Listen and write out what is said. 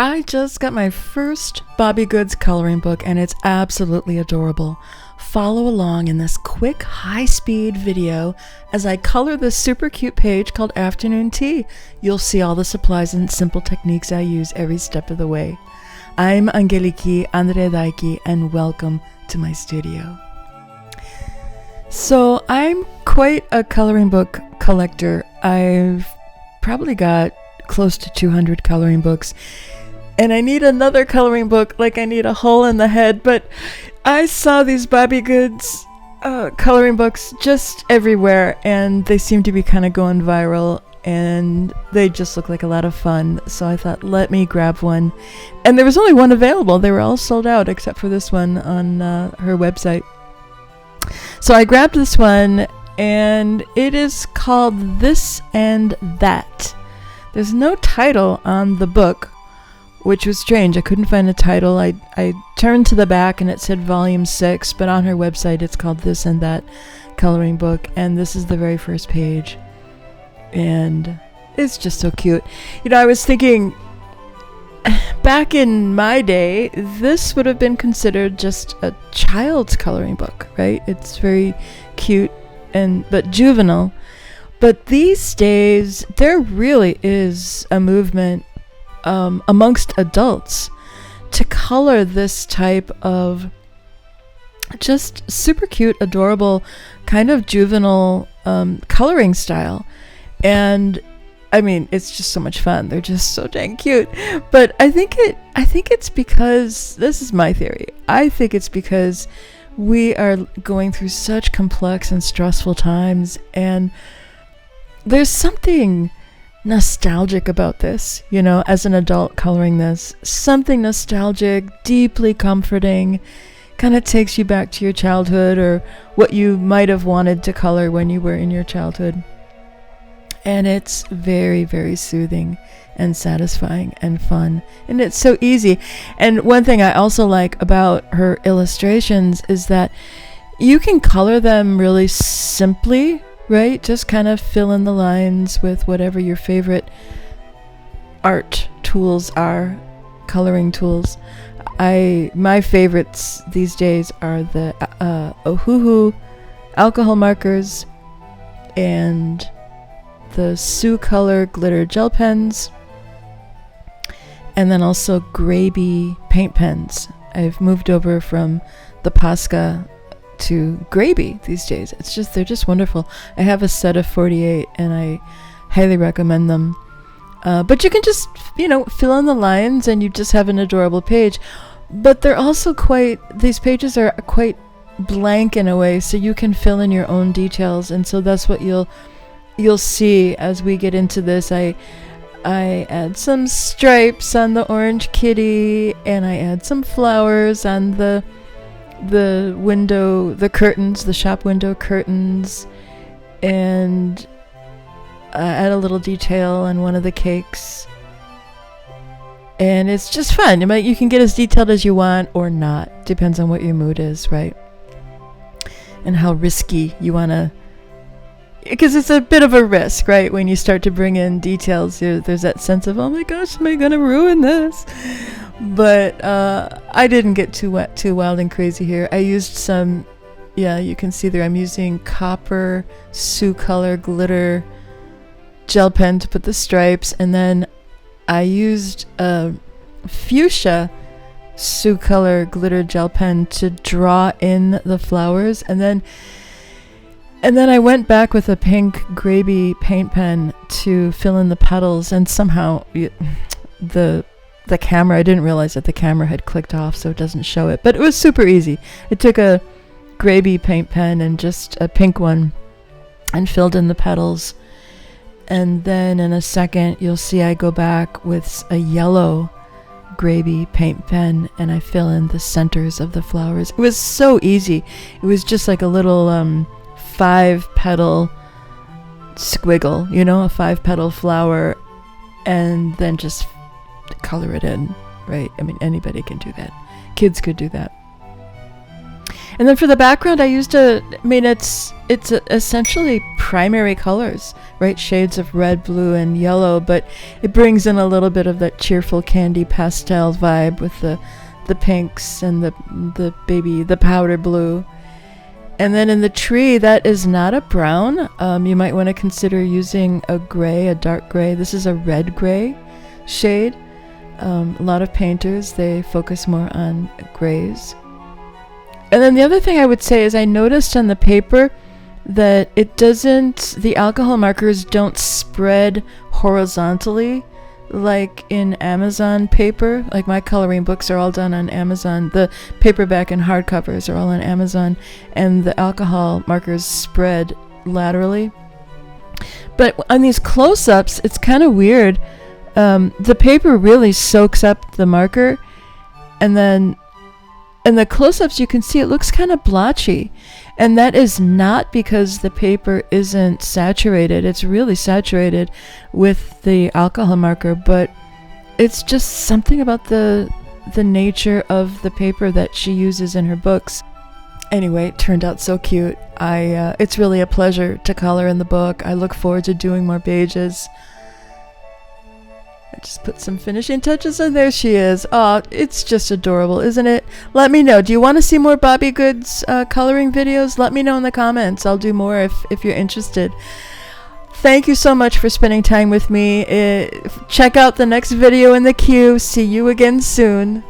I just got my first Bobbie Goods coloring book and it's absolutely adorable. Follow along in this quick, high-speed video as I color this super cute page called Afternoon Tea. You'll see all the supplies and simple techniques I use every step of the way. I'm Angeliki and welcome to my studio. So I'm quite a coloring book collector. I've probably got close to 200 coloring books. And I need another coloring book, like I need a hole in the head. But I saw these Bobbie Goods coloring books just everywhere, and they seem to be kind of going viral, and they just look like a lot of fun. So I thought, let me grab one. And there was only one available. They were all sold out except for this one on her website. So I grabbed this one, and it is called This and That. There's no title on the book, which was strange. I couldn't find a title. I turned to the back and it said volume 6, but on her website it's called This and That coloring book, and this is the very first page. And it's just so cute. You know, I was thinking, back in my day, this would have been considered just a child's coloring book, right? It's very cute but juvenile. But these days, there really is a movement amongst adults to color this type of just super cute, adorable, kind of juvenile coloring style. And I mean, it's just so much fun. They're just so dang cute. But I think it's because, this is my theory, I think it's because we are going through such complex and stressful times, and there's something nostalgic about this, you know, as an adult coloring this. Something nostalgic, deeply comforting, kind of takes you back to your childhood or what you might have wanted to color when you were in your childhood. And it's very, very soothing and satisfying and fun. And it's so easy. And one thing I also like about her illustrations is that you can color them really simply, right? Just kind of fill in the lines with whatever your favorite art tools are, coloring tools. My favorites these days are the Ohuhu alcohol markers and the Soucolor glitter gel pens, and then also Grabie paint pens. I've moved over from the Posca to Grabie these days. They're just wonderful. I have a set of 48 and I highly recommend them. But you can just, fill in the lines and you just have an adorable page. But they're also these pages are quite blank in a way, so you can fill in your own details. And so that's what you'll see as we get into this. I add some stripes on the orange kitty, and I add some flowers on the window, the curtains, the shop window curtains, and add a little detail on one of the cakes. And it's just fun. You can get as detailed as you want or not. Depends on what your mood is, right? And how risky you want to, because it's a bit of a risk, right? When you start to bring in details, there's that sense of, oh my gosh, am I going to ruin this? But I didn't get too wild and crazy here. I used some, you can see there, I'm using copper Soucolor glitter gel pen to put the stripes, and then I used a fuchsia Soucolor glitter gel pen to draw in the flowers, and then I went back with a pink Grabie paint pen to fill in the petals, and somehow the camera, I didn't realize that the camera had clicked off, so it doesn't show it, but it was super easy. I took a Grabie paint pen and just a pink one and filled in the petals, and then in a second you'll see I go back with a yellow Grabie paint pen and I fill in the centers of the flowers. It was so easy. It was just like a little 5-petal squiggle, a 5-petal flower, and then just color it in, right? I mean, anybody can do that. Kids could do that. And then for the background, it's essentially primary colors, right? Shades of red, blue, and yellow, but it brings in a little bit of that cheerful candy pastel vibe with the pinks and the powder blue. And then in the tree, that is not a brown. You might want to consider using a gray, a dark gray. This is a red gray shade. A lot of painters, they focus more on grays. And then the other thing I would say is I noticed on the paper that the alcohol markers don't spread horizontally like in Amazon paper. Like my coloring books are all done on Amazon. The paperback and hardcovers are all on Amazon, and the alcohol markers spread laterally. But on these close-ups, it's kind of weird. The paper really soaks up the marker, and then in the close-ups you can see it looks kind of blotchy, and that is not because the paper isn't saturated. It's really saturated with the alcohol marker, but it's just something about the nature of the paper that she uses in her books. Anyway, it turned out so cute. It's really a pleasure to color in the book. I look forward to doing more pages. I just put some finishing touches, and there she is. Oh, it's just adorable, isn't it? Let me know. Do you want to see more Bobbie Goods coloring videos? Let me know in the comments. I'll do more if you're interested. Thank you so much for spending time with me. Check out the next video in the queue. See you again soon.